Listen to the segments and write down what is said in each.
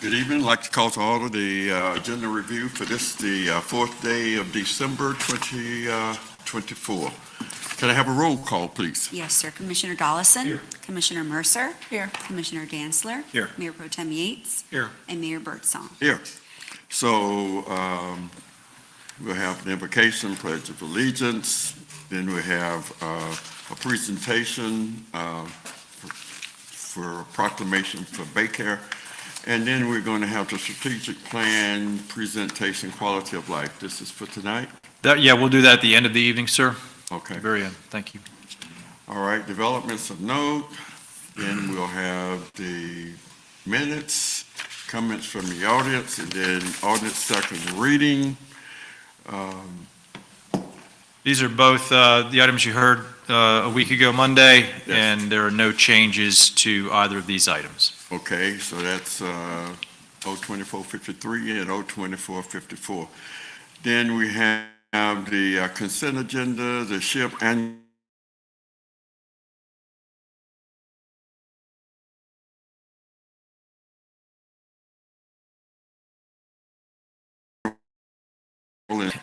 Good evening. I'd like to call to order the agenda review for the fourth day of December 2024. Can I have a roll call, please? Yes, sir. Commissioner Dollison. Here. Commissioner Mercer. Here. Commissioner Dantzler. Here. Mayor Pro Tem Yates. Here. And Mayor Birdsong. Here. So we'll have an invocation, pledge of allegiance. Then we have a presentation for a proclamation for Baycare. And then we're going to have the strategic plan presentation, quality of life. This is for tonight? Yeah, we'll do that at the end of the evening, sir. Okay. Very end. Thank you. All right, developments of note. Then we'll have the minutes, comments from the audience, and then audience second reading. These are both the items you heard a week ago Monday, Yes. and there are no changes to either of these items. Okay, so that's O2453 and O2454. Then we have the consent agenda, the SHIP and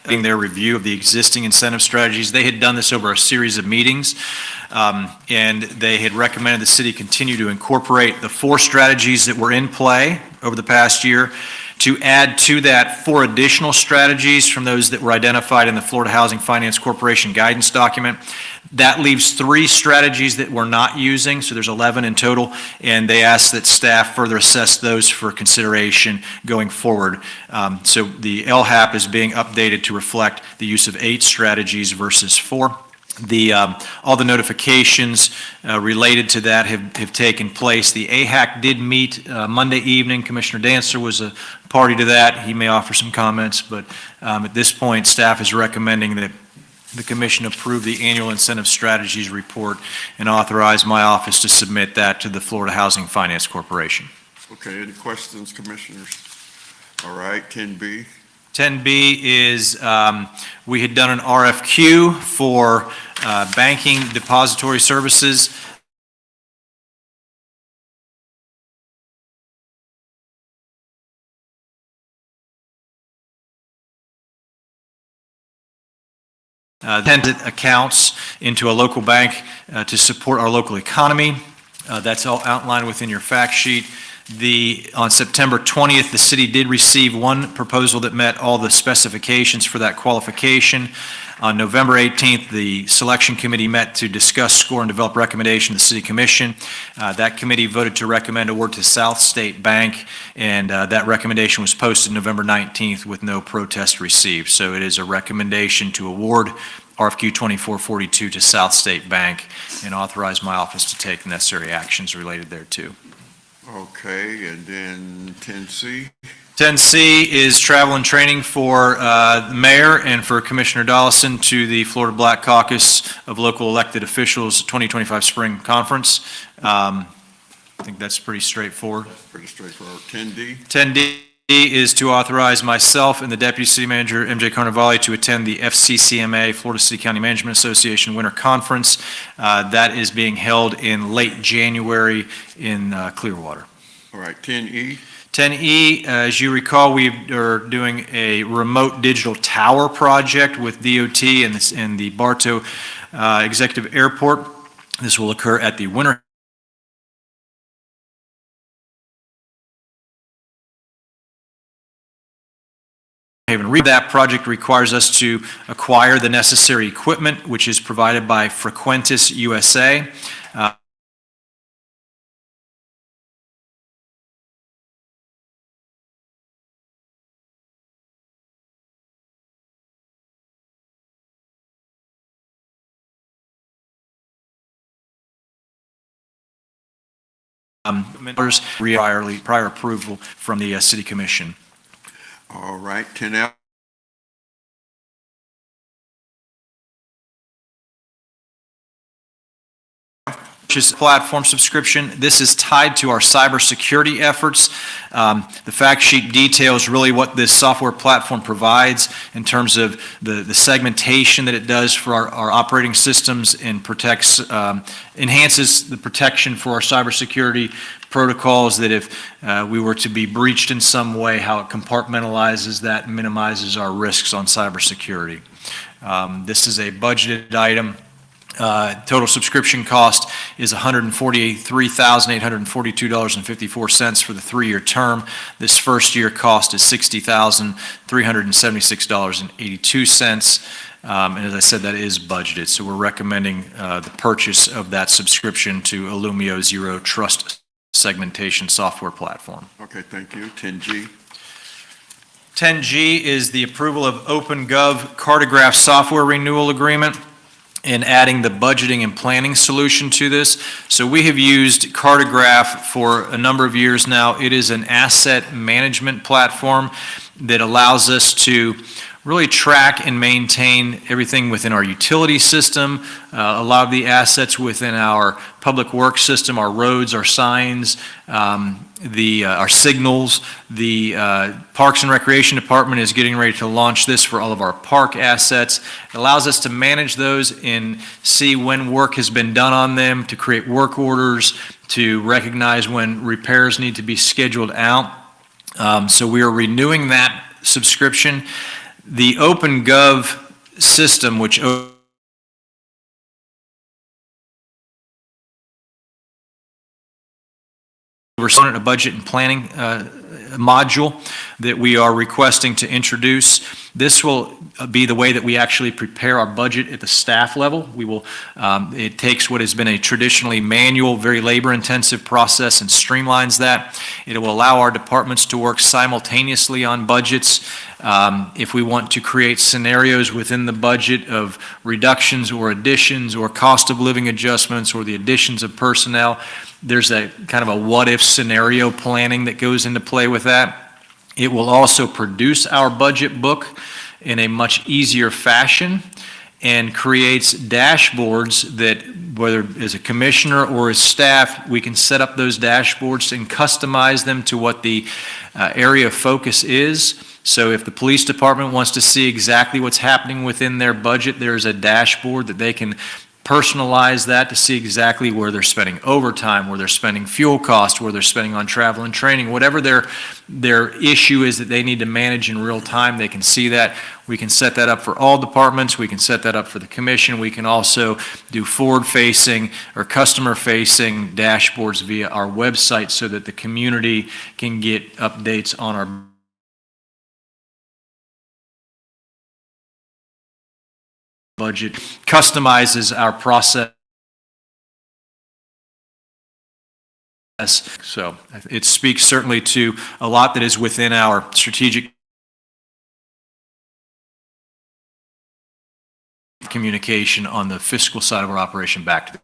In their review of the existing incentive strategies, they had done this over a series of meetings, and they had recommended the city continue to incorporate the 4 strategies that were in play over the past year, to add to that 4 additional strategies from those that were identified in the Florida Housing Finance Corporation guidance document. That leaves 3 strategies that we're not using, so there's 11 in total, and they asked that staff further assess those for consideration going forward. So the LHAP is being updated to reflect the use of 8 strategies versus 4. All the notifications related to that have taken place. The AHAC did meet Monday evening. Commissioner Dantzler was a party to that. He may offer some comments, but at this point, staff is recommending that the commission approve the annual incentive strategies report and authorize my office to submit that to the Florida Housing Finance Corporation. Okay, any questions, commissioners? All right, 10B. 10B is we had done an RFQ for banking depository services. Deposit accounts into a local bank to support our local economy. That's all outlined within your fact sheet. On September 20th, the city did receive 1 proposal that met all the specifications for that qualification. On November 18th, the selection committee met to discuss, score, and develop recommendation to the city commission. That committee voted to recommend award to South State Bank, and that recommendation was posted November 19th with no protest received. So it is a recommendation to award RFQ 2442 to South State Bank and authorize my office to take necessary actions related thereto. Okay, and then 10C. 10C is travel and training for the mayor and for Commissioner Dollison to the Florida Black Caucus of Local Elected Officials 2025 Spring Conference. I think that's pretty straightforward. That's pretty straightforward. 10D. 10D is to authorize myself and the Deputy City Manager, MJ Carnevale, to attend the FCCMA, Florida City County Management Association Winter Conference. That is being held in late January in Clearwater. All right, 10E. 10E, as you recall, we are doing a remote digital tower project with DOT and the Bartow Executive Airport. This will occur at the Winter Haven. That project requires us to acquire the necessary equipment, which is provided by Frequentis USA. Prior approval from the City Commission. All right, 10F. Platform subscription. This is tied to our cybersecurity efforts. The fact sheet details really what this software platform provides in terms of the segmentation that it does for our operating systems and enhances the protection for our cybersecurity protocols that if we were to be breached in some way, how it compartmentalizes that and minimizes our risks on cybersecurity. This is a budgeted item. Total subscription cost is $143,842.54 for the 3-year term. This first year cost is $60,376.82. And as I said, that is budgeted. So we're recommending the purchase of that subscription to Illumio Zero Trust segmentation software platform. Okay, thank you. 10G. 10G is the approval of OpenGov Cartograph software renewal agreement and adding the budgeting and planning solution to this. So we have used Cartograph for a number of years now. It is an asset management platform that allows us to really track and maintain everything within our utility system, a lot of the within our public works system, our roads, our signs, our signals. The Parks and Recreation Department is getting ready to launch this for all of our park assets. It allows us to manage those and see when work has been done on them, to create work orders, to recognize when repairs need to be scheduled out. So we are renewing that subscription. The OpenGov system, which we're starting a budget and planning module that we are requesting to introduce. This will be the way that we actually prepare our budget at the staff level. We will, it takes what has been a traditionally manual, very labor-intensive process and streamlines that. It will allow our departments to work simultaneously on budgets. If we want to create scenarios within the budget of reductions or additions or cost of living adjustments or the additions of personnel, there's a kind of a what-if scenario planning that goes into play with that. It will also produce our budget book in a much easier fashion and creates dashboards that, whether as a commissioner or as staff, we can set up those dashboards and customize them to what the area of focus is. So if the police department wants to see exactly what's happening within their budget, there's a dashboard that they can personalize that to see exactly where they're spending overtime, where they're spending fuel costs, where they're spending on travel and training, whatever their issue is that they need to manage in real time, they can see that. We can set that up for all departments. We can set that up for the commission. We can also do forward-facing or customer-facing dashboards via our website so that the community can get updates on our budget, customizes our process. So it speaks certainly to a lot that is within our strategic communication on the fiscal side of our operation back to the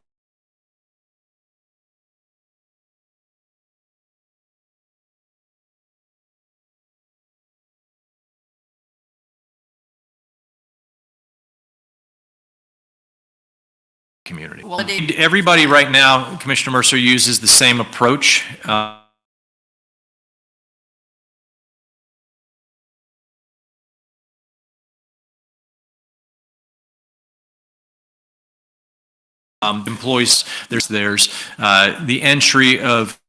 community. Well, Everybody right now, Commissioner Mercer, uses the same approach. Employees, there's the entry of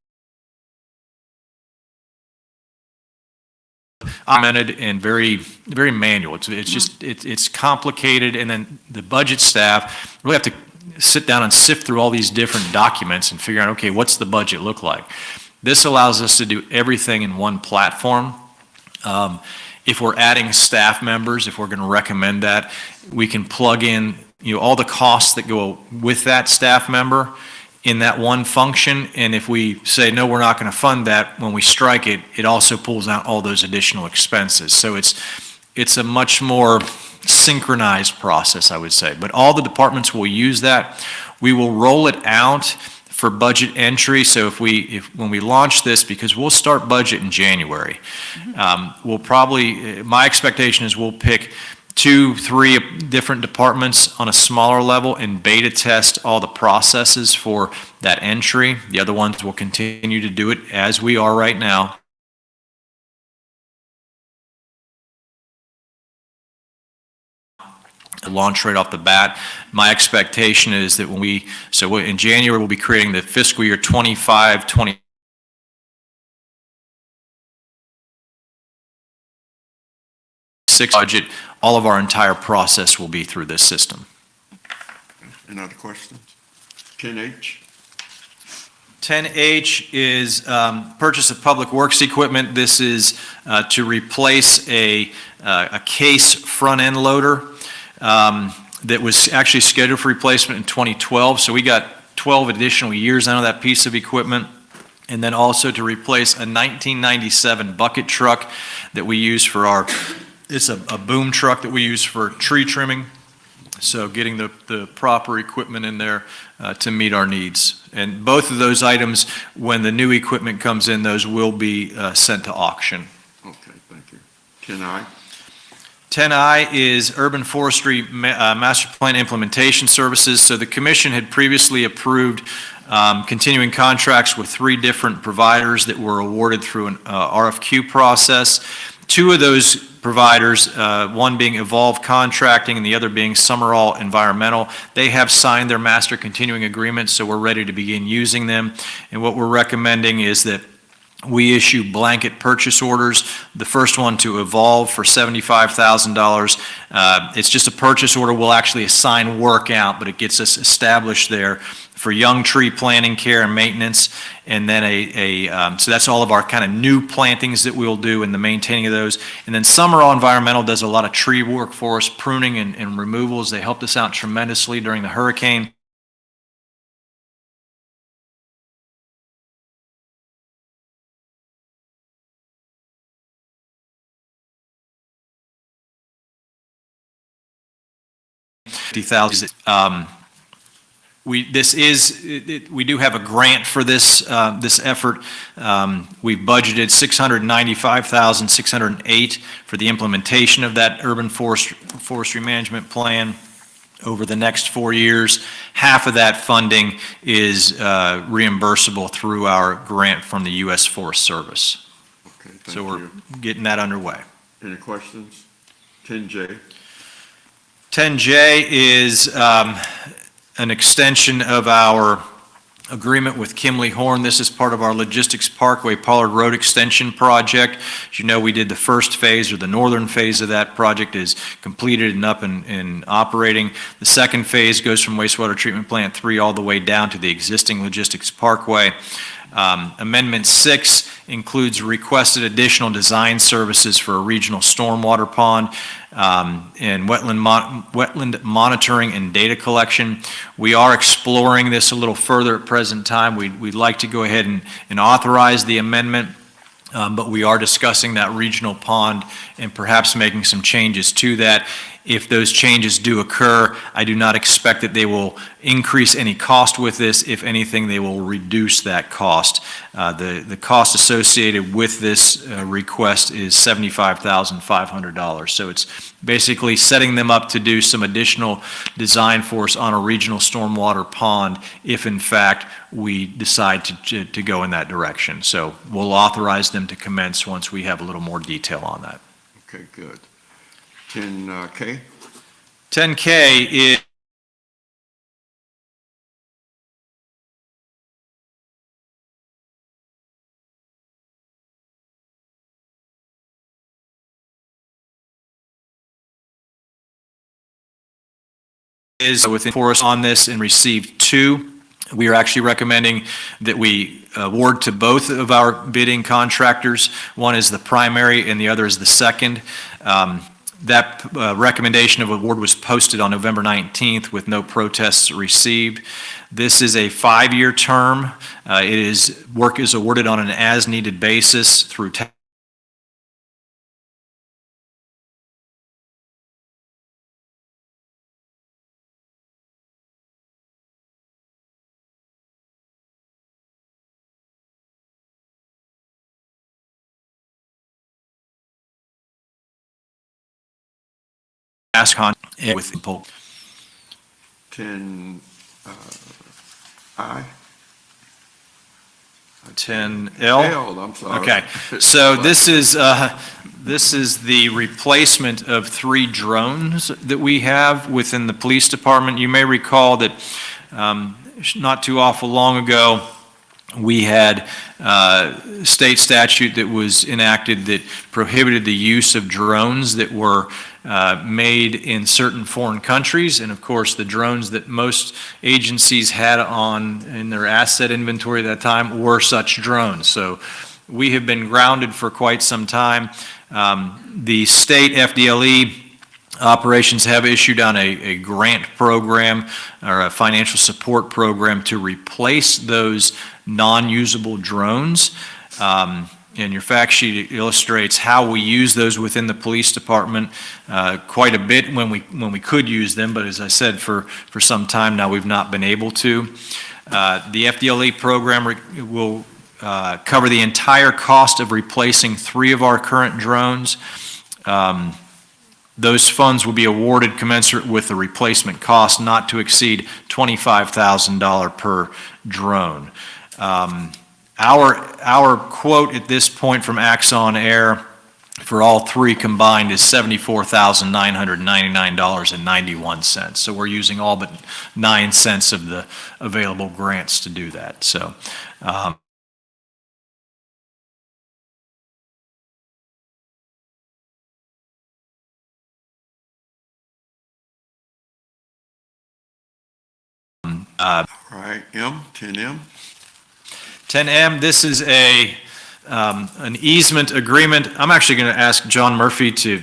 augmented and very, very manual. It's complicated, and then the budget staff really have to sit down and sift through all these different documents and figure out, okay, what's the budget look like? This allows us to do everything in one platform. If we're adding staff members, if we're going to recommend that, we can plug in all the costs that go with that staff member in that one function. And if we say, no, we're not going to fund that, when we strike it, it also pulls out all those additional expenses. So it's a much more synchronized process, I would say. But all the departments will use that. We will roll it out for budget entry. So when we launch this, because we'll start budget in January, we'll probably, my expectation is we'll pick 2-3 different departments on a smaller level and beta test all the processes for that entry. The other ones will continue to do it as we are right now. Launch right off the bat. My expectation is that in January, we'll be creating the fiscal year 25-26 2026 budget. All of our entire process will be through this system. Any other questions? 10H? 10H is purchase of public works equipment. This is to replace a case front-end loader that was actually scheduled for replacement in 2012. So we got 12 additional years out of that piece of equipment. And then also to replace a 1997 bucket truck that we use for it's a boom truck that we use for tree trimming. So getting the proper equipment in there to meet our needs. And both of those items, when the new equipment comes in, those will be sent to auction. Okay, thank you. 10I? 10I is Urban Forestry Master Plan Implementation Services. So the commission had previously approved continuing contracts with 3 different providers that were awarded through an RFQ process. 2 of those providers, one being Evolve Contracting and the other being Summerall Environmental, they have signed their master continuing agreements, so we're ready to begin using them. And what we're recommending is that we issue blanket purchase orders. The first one to Evolve for $75,000. It's just a purchase order. We'll actually assign work out, but it gets us established there for young tree planting, care, and maintenance. And then so that's all of our kind of new plantings that we'll do and the maintaining of those. And then Summerall Environmental does a lot of tree work for us, pruning and removals. They helped us out tremendously during the hurricane. We do have a grant for this effort. We've budgeted $695,608 for the implementation of that urban forestry management plan over the next 4 years. Half of that funding is reimbursable through our grant from the U.S. Forest Service. Okay, thank So we're you. getting that underway. Any questions? 10J? 10J is an extension of our agreement with Kimley Horn. This is part of our Logistics Parkway Pollard Road Extension project. As you know, we did the first phase, or the northern phase of that project is completed and up and operating. The second phase goes from wastewater treatment plant 3 all the way down to the existing Logistics Parkway. Amendment 6 includes requested additional design services for a regional stormwater pond and wetland monitoring and data collection. We are exploring this a little further at present time. We'd like to go ahead and authorize the amendment, but we are discussing that regional pond and perhaps making some changes to that. If those changes do occur, I do not expect that they will increase any cost with this. If anything, they will reduce that cost. The cost associated with this request is $75,500. So it's basically setting them up to do some additional design for us on a regional stormwater pond if in fact we decide to go in that direction. So we'll authorize them to commence once we have a little more detail on that. Okay, good. 10K? 10K is within for us on this and received 2. We are actually recommending that we award to both of our bidding contractors. One is the primary and the other is the second. That recommendation of award was posted on November 19th with no protests received. This is a 5-year term. Work is awarded on an as-needed basis through ASCON with Polk. 10I? 10L. L, I'm sorry. Okay, so this is the replacement of 3 drones that we have within the police department. You may recall that not too awful long ago, We had state statute that was enacted that prohibited the use of drones that were made in certain foreign countries. And of course, the drones that most agencies had on in their asset inventory at that time were such drones. So we have been grounded for quite some time. The state FDLE operations have issued on a grant program or a financial support program to replace those non-usable drones. And your fact sheet illustrates how we use those within the police department quite a bit when we could use them, but as I said, for some time now, we've not been able to. The FDLE program will cover the entire cost of replacing 3 of our current drones. Those funds will be awarded commensurate with the replacement cost, not to exceed $25,000 per drone. Our quote at this point from Axon Air for all 3 combined is $74,999.91. So we're using all but 9 cents of the available grants to do that. So. All right, 10M. 10M, this is an easement agreement. I'm actually going to ask John Murphy to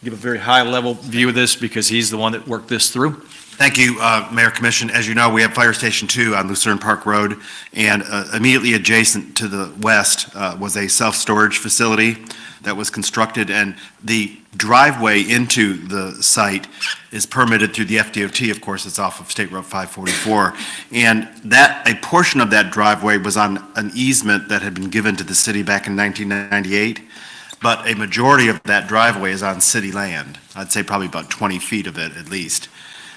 give a very high-level view of this because he's the one that worked this through. Thank you, Mayor Commission. As you know, we have Fire Station 2 on Lucerne Park Road, and immediately adjacent to the west was a self-storage facility that was constructed, and the driveway into the site is permitted through the FDOT. Of course, it's off of State Road 544, and a portion of that driveway was on an easement that had been given to the city back in 1998, but a majority of that driveway is on city land. I'd say probably about 20 feet of it at least.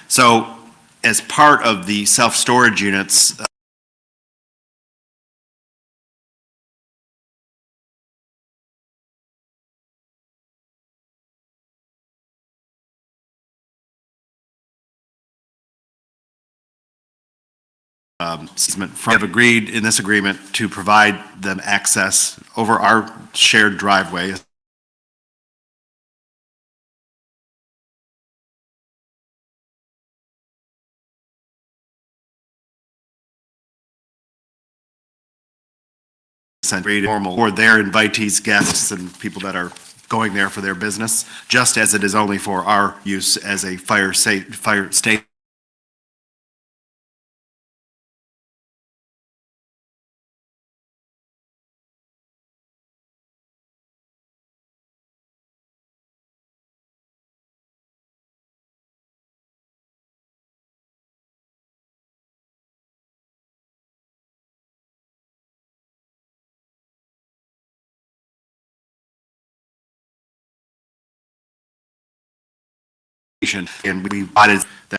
So as part of the self-storage units, have agreed in this agreement to provide them access over our shared driveway. Normal for their invitees, guests, and people that are going there for their business, just as it is only for our use as a fire state. And we provided that